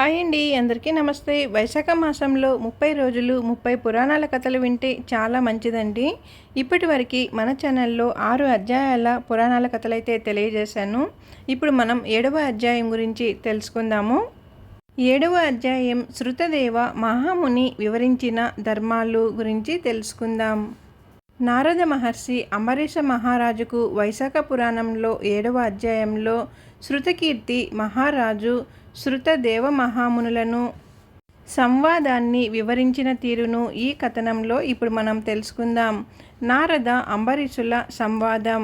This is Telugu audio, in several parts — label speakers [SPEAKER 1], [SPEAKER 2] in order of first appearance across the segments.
[SPEAKER 1] హాయ్ అండి, అందరికీ నమస్తే. వైశాఖ మాసంలో 30 రోజులు 30 పురాణాల కథలు వింటే చాలా మంచిదండి. ఇప్పటి వరకు మన ఛానల్లో 6 అధ్యాయాల పురాణాల కథలైతే తెలియజేశాను. ఇప్పుడు మనం 7వ అధ్యాయం గురించి తెలుసుకుందాము. 7వ అధ్యాయం శృతదేవ మహాముని వివరించిన ధర్మాలు గురించి తెలుసుకుందాం. నారద మహర్షి అంబరీష మహారాజుకు వైశాఖ పురాణంలో 7వ అధ్యాయంలో శృతకీర్తి మహారాజు శృతదేవ మహామునులను సంవాదాన్ని వివరించిన తీరును ఈ కథనంలో ఇప్పుడు మనం తెలుసుకుందాం. నారద అంబరీషుల సంవాదం.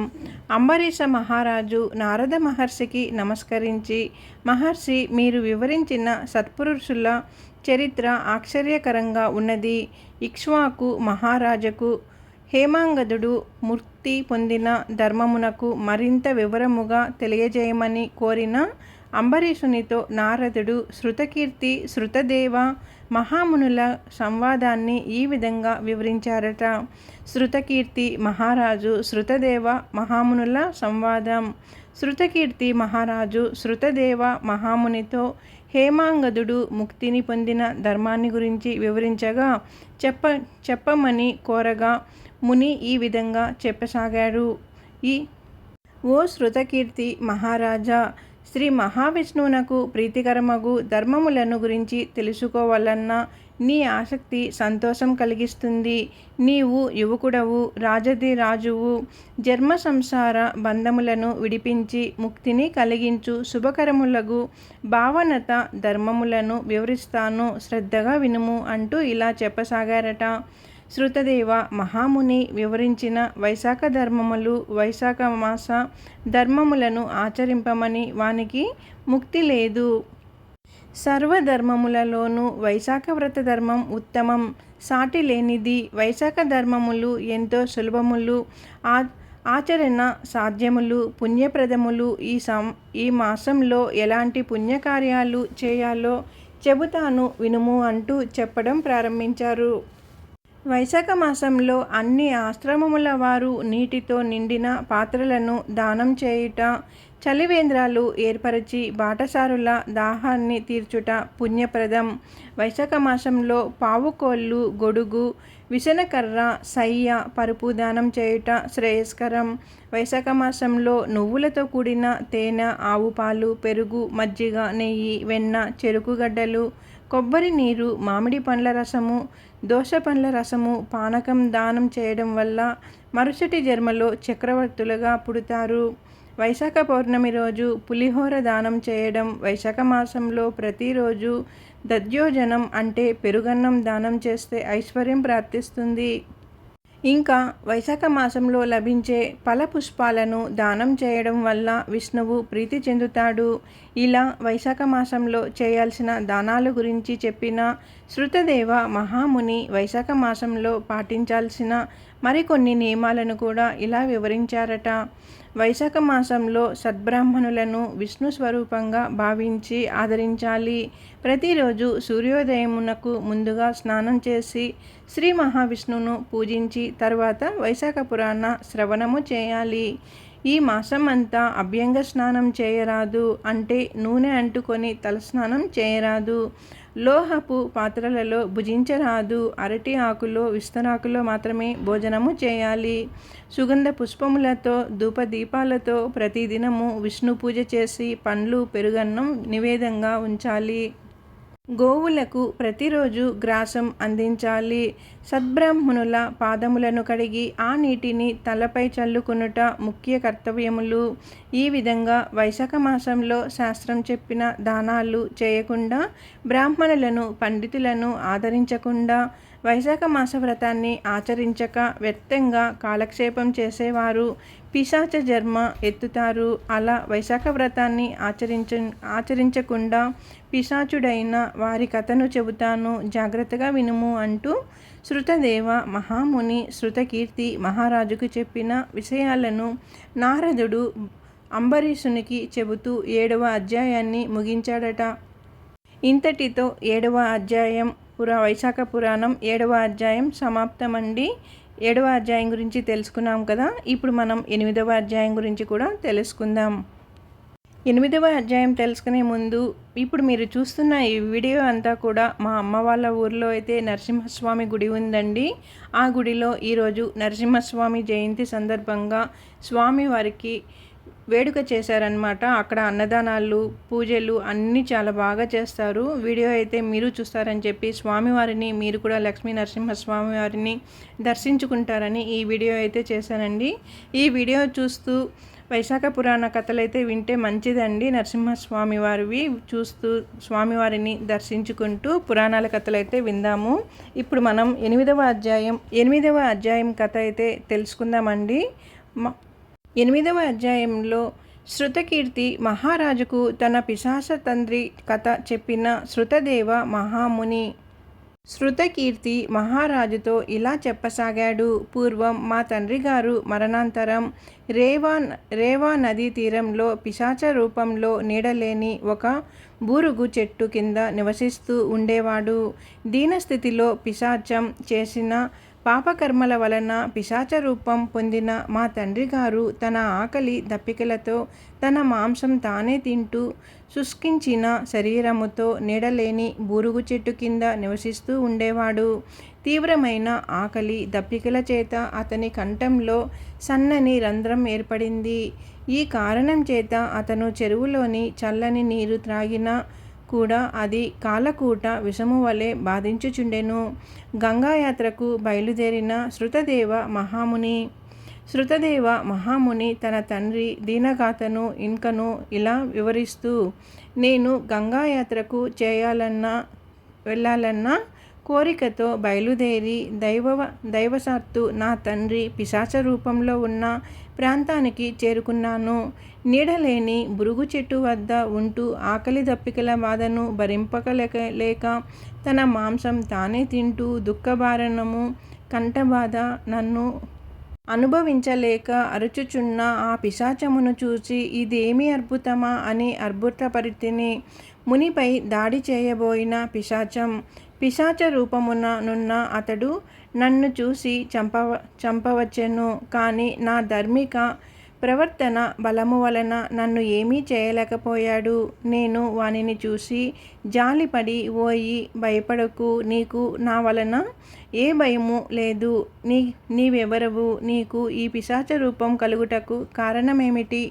[SPEAKER 1] అంబరీష మహారాజు నారద మహర్షికి నమస్కరించి, మహర్షి, మీరు వివరించిన సత్పురుషుల చరిత్ర ఆశ్చర్యకరంగా ఉన్నది. ఇక్ష్వాకు మహారాజుకు హేమాంగదుడు ముక్తి పొందిన ధర్మమునకు మరింత వివరముగా తెలియజేయమని కోరిన అంబరీషునితో నారదుడు శృతకీర్తి శృతదేవ మహామునుల సంవాదాన్ని ఈ విధంగా వివరించారట. శృతకీర్తి మహారాజు శృతదేవ మహామునుల సంవాదం. శృతకీర్తి మహారాజు శృతదేవ మహామునితో హేమాంగదుడు ముక్తిని పొందిన ధర్మాన్ని గురించి వివరించగా చెప్పమని కోరగా ముని ఈ విధంగా చెప్పసాగారు. ఓ శృతకీర్తి మహారాజా, శ్రీ మహావిష్ణువునకు ప్రీతికరమగు ధర్మములను గురించి తెలుసుకోవాలన్న నీ ఆసక్తి సంతోషం కలిగిస్తుంది. నీవు యువకుడవు, రాజది రాజువు. జన్మ సంసార బంధములను విడిపించి ముక్తిని కలిగించు శుభకరములగు భావనత ధర్మములను వివరిస్తాను, శ్రద్ధగా వినుము అంటూ ఇలా చెప్పసాగారట. శృతదేవ మహాముని వివరించిన వైశాఖ ధర్మములు, వైశాఖ మాస ధర్మములను ఆచరింపమని వానికి ముక్తి లేదు. సర్వధర్మములలోనూ వైశాఖ వ్రత ధర్మం ఉత్తమం, సాటి లేనిది. వైశాఖ ధర్మములు ఎంతో సులభములు, ఆచరణ సాధ్యములు, పుణ్యప్రదములు. ఈ మాసంలో ఎలాంటి పుణ్యకార్యాలు చేయాలో చెబుతాను వినుము అంటూ చెప్పడం ప్రారంభించారు. వైశాఖ మాసంలో అన్ని ఆశ్రమముల వారు నీటితో నిండిన పాత్రలను దానం చేయుట, చలివేంద్రాలు ఏర్పరిచి బాటసారుల దాహాన్ని తీర్చుట పుణ్యప్రదం. వైశాఖ మాసంలో పావుకోళ్ళు, గొడుగు, విసనకర్ర, సయ్య, పరుపు దానం చేయుట శ్రేయస్కరం. వైశాఖ మాసంలో నువ్వులతో కూడిన తేనె, ఆవు పాలు, పెరుగు, మజ్జిగ, నెయ్యి, వెన్న, చెరుకు గడ్డలు, కొబ్బరి నీరు, మామిడి పండ్ల రసము, దోస పండ్ల రసము, పానకం దానం చేయడం వల్ల మరుసటి జన్మలో చక్రవర్తులుగా పుడతారు. వైశాఖ పౌర్ణమి రోజు పులిహోర దానం చేయడం. వైశాఖ మాసంలో ప్రతిరోజు దధ్యోజనం అంటే పెరుగన్నం దానం చేస్తే ఐశ్వర్యం ప్రాప్తిస్తుంది. ఇంకా వైశాఖ మాసంలో లభించే ఫల పుష్పాలను దానం చేయడం వల్ల విష్ణువు ప్రీతి చెందుతాడు. ఇలా వైశాఖ మాసంలో చేయాల్సిన దానాల గురించి చెప్పిన శృతదేవ మహాముని వైశాఖ మాసంలో పాటించాల్సిన మరికొన్ని నియమాలను కూడా ఇలా వివరించారట. వైశాఖ మాసంలో సద్బ్రాహ్మణులను విష్ణు స్వరూపంగా భావించి ఆదరించాలి. ప్రతిరోజు సూర్యోదయమునకు ముందుగా స్నానం చేసి శ్రీ మహావిష్ణువును పూజించి తర్వాత వైశాఖ పురాణ శ్రవణము చేయాలి. ఈ మాసం అంతా అభ్యంగ స్నానం చేయరాదు, అంటే నూనె అంటుకొని తలస్నానం చేయరాదు. లోహపు పాత్రలలో భుజించరాదు. అరటి ఆకులో, విస్తరాకులో మాత్రమే భోజనము చేయాలి. సుగంధ పుష్పములతో, ధూపదీపాలతో ప్రతిదినము విష్ణు పూజ చేసి పండ్లు, పెరుగన్నం నివేదంగా ఉంచాలి. గోవులకు ప్రతిరోజు గ్రాసం అందించాలి. సద్బ్రాహ్మణుల పాదములను కడిగి ఆ నీటిని తలపై చల్లుకొనుట ముఖ్య కర్తవ్యములు. ఈ విధంగా వైశాఖ మాసంలో శాస్త్రం చెప్పిన దానాలు చేయకుండా, బ్రాహ్మణులను, పండితులను ఆదరించకుండా, వైశాఖ మాస వ్రతాన్ని ఆచరించక వ్యర్థంగా కాలక్షేపం చేసేవారు పిశాచ జన్మ ఎత్తుతారు. అలా వైశాఖ వ్రతాన్ని ఆచరించకుండా పిశాచుడైన వారి కథను చెబుతాను, జాగ్రత్తగా వినుము అంటూ శృతదేవ మహాముని శృతకీర్తి మహారాజుకు చెప్పిన విషయాలను నారదుడు అంబరీషునికి చెబుతూ 7వ అధ్యాయాన్ని ముగించాడట. ఇంతటితో 7వ అధ్యాయం వైశాఖ పురాణం 7వ అధ్యాయం సమాప్తమండి. 7వ అధ్యాయం గురించి తెలుసుకున్నాం కదా. ఇప్పుడు మనం 8వ అధ్యాయం గురించి కూడా తెలుసుకుందాం. 8వ అధ్యాయం తెలుసుకునే ముందు ఇప్పుడు మీరు చూస్తున్న ఈ వీడియో అంతా కూడా మా అమ్మ వాళ్ళ ఊర్లో అయితే నరసింహస్వామి గుడి ఉందండి. ఆ గుడిలో ఈరోజు నరసింహస్వామి జయంతి సందర్భంగా స్వామివారికి వేడుక చేశారనమాట. అక్కడ అన్నదానాలు, పూజలు అన్నీ చాలా బాగా చేస్తారు. వీడియో అయితే మీరు చూస్తారని చెప్పి స్వామివారిని మీరు కూడా లక్ష్మీ నరసింహస్వామి వారిని దర్శించుకుంటారని ఈ వీడియో అయితే చేశానండి. ఈ వీడియో చూస్తూ వైశాఖ పురాణ కథలైతే వింటే మంచిదండి. నరసింహస్వామి వారివి చూస్తూ స్వామివారిని దర్శించుకుంటూ పురాణాల కథలైతే విందాము. ఇప్పుడు మనం 8వ అధ్యాయం కథ అయితే తెలుసుకుందామండి. 8వ అధ్యాయంలో శృతకీర్తి మహారాజుకు తన పిశాచ తండ్రి కథ చెప్పిన శృతదేవ మహాముని. శృతకీర్తి మహారాజుతో ఇలా చెప్పసాగాడు. పూర్వం మా తండ్రి గారు మరణాంతరం రేవా నదీ తీరంలో పిశాచ రూపంలో నీడలేని ఒక బూరుగు చెట్టు కింద నివసిస్తూ ఉండేవాడు. దీనస్థితిలో పిశాచం చేసిన పాపకర్మల వలన పిశాచ రూపం పొందిన మా తండ్రి గారు తన ఆకలి దప్పికలతో తన మాంసం తానే తింటూ శుష్కించిన శరీరముతో నీడలేని బూరుగు చెట్టు కింద నివసిస్తూ ఉండేవాడు. తీవ్రమైన ఆకలి దప్పికల చేత అతని కంఠంలో సన్నని రంధ్రం ఏర్పడింది. ఈ కారణం చేత అతను చెరువులోని చల్లని నీరు త్రాగిన కూడా అది కాలకూట విషము వలె బాధించుచుండెను. గంగాయాత్రకు బయలుదేరిన శృతదేవ మహాముని తన తండ్రి దీనగాథను ఇంకను ఇలా వివరిస్తూ, నేను గంగాయాత్రకు వెళ్ళాలన్న కోరికతో బయలుదేరి దైవసాత్తు నా తండ్రి పిశాచ రూపంలో ఉన్న ప్రాంతానికి చేరుకున్నాను. నీడలేని బురుగు చెట్టు వద్ద ఉంటూ ఆకలి దప్పికల బాధను భరింపలేక తన మాంసం తానే తింటూ దుఃఖభారణము కంఠబాధ నన్ను అనుభవించలేక అరుచుచున్న ఆ పిశాచమును చూసి ఇదేమి అద్భుతమా అని అద్భుతపరితిని. మునిపై దాడి చేయబోయిన పిశాచ రూపమునున్న అతడు నన్ను చూసి చంపవచ్చెను. కానీ నా ధార్మిక ప్రవర్తన బలము వలన నన్ను ఏమీ చేయలేకపోయాడు. నేను వానిని చూసి జాలిపడి, ఓయి భయపడకు, నీకు నా వలన ఏ భయము లేదు. నీవెవరవు? నీకు ఈ పిశాచ రూపం కలుగుటకు కారణమేమిటి?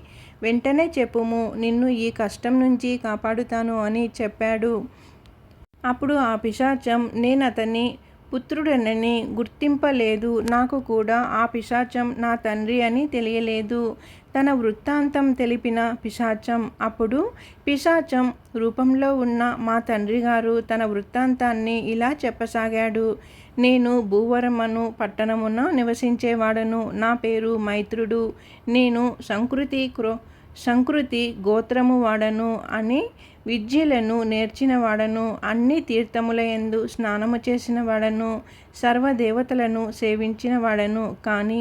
[SPEAKER 1] వెంటనే చెప్పుము, నిన్ను ఈ కష్టం నుంచి కాపాడుతాను అని చెప్పాడు. అప్పుడు ఆ పిశాచం నేనతని పుత్రుడనని గుర్తింపలేదు. నాకు కూడా ఆ పిశాచం నా తండ్రి అని తెలియలేదు. తన వృత్తాంతం తెలిపిన పిశాచం. అప్పుడు పిశాచం రూపంలో ఉన్న మా తండ్రి గారు తన వృత్తాంతాన్ని ఇలా చెప్పసాగాడు. నేను భూవరమను పట్టణమున నివసించేవాడను. నా పేరు మైత్రుడు. నేను సంకృతి గోత్రము వాడను అని విద్యలను నేర్చిన వాడను. అన్ని తీర్థములయందు స్నానము చేసిన వాడను. సర్వదేవతలను సేవించిన వాడను. కానీ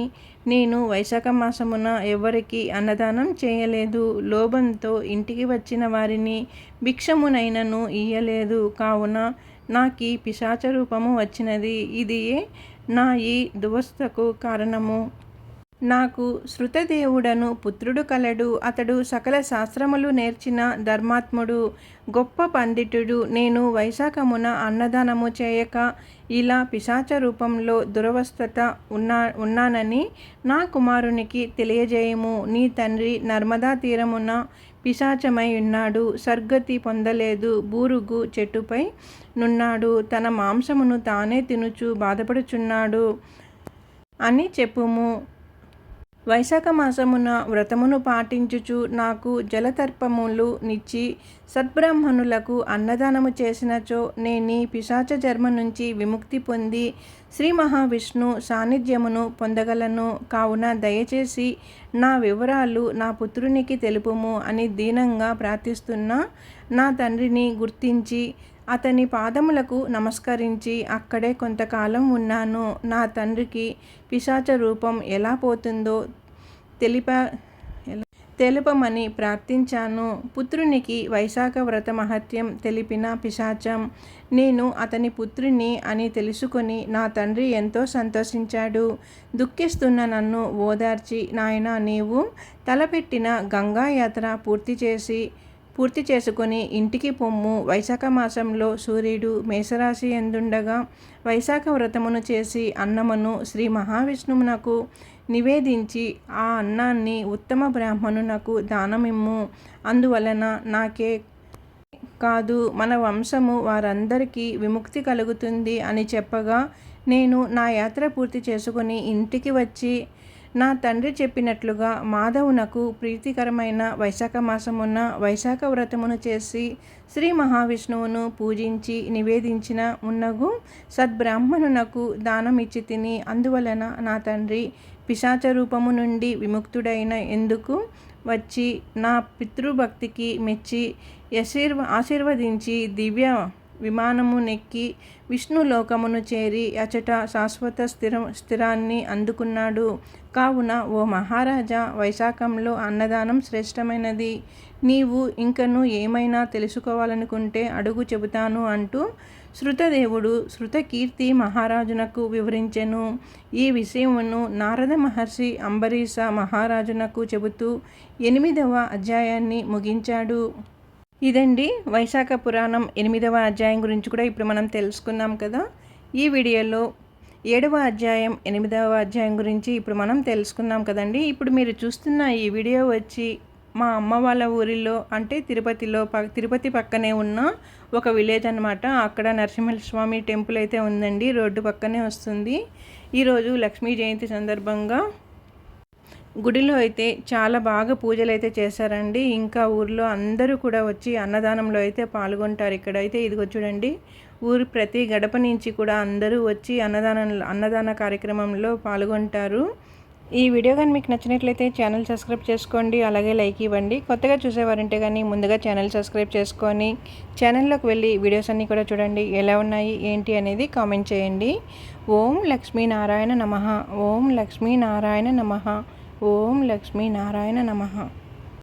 [SPEAKER 1] నేను వైశాఖ మాసమున ఎవరికి అన్నదానం చేయలేదు. లోభంతో ఇంటికి వచ్చిన వారిని భిక్షమునైనను ఇయ్యలేదు. కావున నాకీ పిశాచ రూపము వచ్చినది. ఇదియే నా ఈ దువస్థకు కారణము. నాకు శృతదేవుడను పుత్రుడు కలడు. అతడు సకల శాస్త్రములు నేర్చిన ధర్మాత్ముడు, గొప్ప పండితుడు. నేను వైశాఖమున అన్నదానము చేయక ఇలా పిశాచ రూపంలో దురవస్థత ఉన్నానని నా కుమారునికి తెలియజేయము. నీ తండ్రి నర్మదా తీరమున పిశాచమై ఉన్నాడు. సద్గతి పొందలేదు. బూరుగు చెట్టుపై నున్నాడు. తన మాంసమును తానే తినుచు బాధపడుచున్నాడు అని చెప్పుము. వైశాఖ మాసమున వ్రతమును పాటించుచు నాకు జలతర్పములు నిచ్చి సద్బ్రాహ్మణులకు అన్నదానము చేసినచో నేనీ పిశాచ జన్మ నుంచి విముక్తి పొంది శ్రీ మహావిష్ణు సాన్నిధ్యమును పొందగలను. కావున దయచేసి నా వివరాలు నా పుత్రునికి తెలుపుము అని దీనంగా ప్రార్థిస్తున్న నా తండ్రిని గుర్తించి అతని పాదములకు నమస్కరించి అక్కడే కొంతకాలం ఉన్నాను. నా తండ్రికి పిశాచ రూపం ఎలా పోతుందో తెలుపమని ప్రార్థించాను. పుత్రునికి వైశాఖ వ్రత మహత్యం తెలిపిన పిశాచం నేను అతని పుత్రుని అని తెలుసుకొని నా తండ్రి ఎంతో సంతోషించాడు. దుఃఖిస్తున్న నన్ను ఓదార్చి, నాయనా నీవు తలపెట్టిన గంగాయాత్ర పూర్తి చేసుకొని ఇంటికి పొమ్ము. వైశాఖ మాసంలో సూర్యుడు మేషరాశి యందుండగా వైశాఖ వ్రతమును చేసి అన్నమును శ్రీ మహావిష్ణువునకు నివేదించి ఆ అన్నాన్ని ఉత్తమ బ్రాహ్మణునకు దానమిమ్ము. అందువలన నాకే కాదు మన వంశము వారందరికీ విముక్తి కలుగుతుంది అని చెప్పగా, నేను నా యాత్ర పూర్తి చేసుకుని ఇంటికి వచ్చి నా తండ్రి చెప్పినట్లుగా మాధవునకు ప్రీతికరమైన వైశాఖ మాసమున వైశాఖ వ్రతమును చేసి శ్రీ మహావిష్ణువును పూజించి నివేదించిన మున్నగు సద్బ్రాహ్మణునకు దానమిచ్చి తిని, అందువలన నా తండ్రి పిశాచ రూపము నుండి విముక్తుడైన ఎందుకు వచ్చి నా పితృభక్తికి మెచ్చి ఆశీర్వదించి దివ్య విమానము నెక్కి విష్ణులోకమును చేరి అచట శాశ్వత స్థిరాన్ని అందుకున్నాడు. కావున ఓ మహారాజా, వైశాఖంలో అన్నదానం శ్రేష్టమైనది. నీవు ఇంకను ఏమైనా తెలుసుకోవాలనుకుంటే అడుగు చెబుతాను అంటూ శృతదేవుడు శృతకీర్తి మహారాజునకు వివరించెను. ఈ విషయమును నారద మహర్షి అంబరీష మహారాజునకు చెబుతూ 8వ అధ్యాయాన్ని ముగించాడు. ఇదండి వైశాఖ పురాణం 8వ అధ్యాయం గురించి కూడా ఇప్పుడు మనం తెలుసుకున్నాం కదా. ఈ వీడియోలో 7వ అధ్యాయం 8వ అధ్యాయం గురించి ఇప్పుడు మనం తెలుసుకున్నాం కదండి. ఇప్పుడు మీరు చూస్తున్న ఈ వీడియో వచ్చి మా అమ్మ వాళ్ళ ఊరిలో అంటే తిరుపతి పక్కనే ఉన్న ఒక విలేజ్ అనమాట. అక్కడ నరసింహస్వామి టెంపుల్ అయితే ఉందండి, రోడ్డు పక్కనే వస్తుంది. ఈరోజు లక్ష్మీ జయంతి సందర్భంగా గుడిలో అయితే చాలా బాగా పూజలు అయితే చేశారండి. ఇంకా ఊర్లో అందరూ కూడా వచ్చి అన్నదానంలో అయితే పాల్గొంటారు. ఇక్కడైతే ఇదిగో చూడండి, ఊరు ప్రతి గడప నుంచి కూడా అందరూ వచ్చి అన్నదాన కార్యక్రమంలో పాల్గొంటారు. ఈ వీడియో కానీ మీకు నచ్చినట్లయితే ఛానల్ సబ్స్క్రైబ్ చేసుకోండి, అలాగే లైక్ ఇవ్వండి. కొత్తగా చూసేవారంటే కానీ ముందుగా ఛానల్ సబ్స్క్రైబ్ చేసుకొని ఛానల్లోకి వెళ్ళి వీడియోస్ అన్నీ కూడా చూడండి, ఎలా ఉన్నాయి ఏంటి అనేది కామెంట్ చేయండి. ఓం లక్ష్మీనారాయణ నమః. ఓం లక్ష్మీనారాయణ నమః. ఓం లక్ష్మీనారాయణ నమః.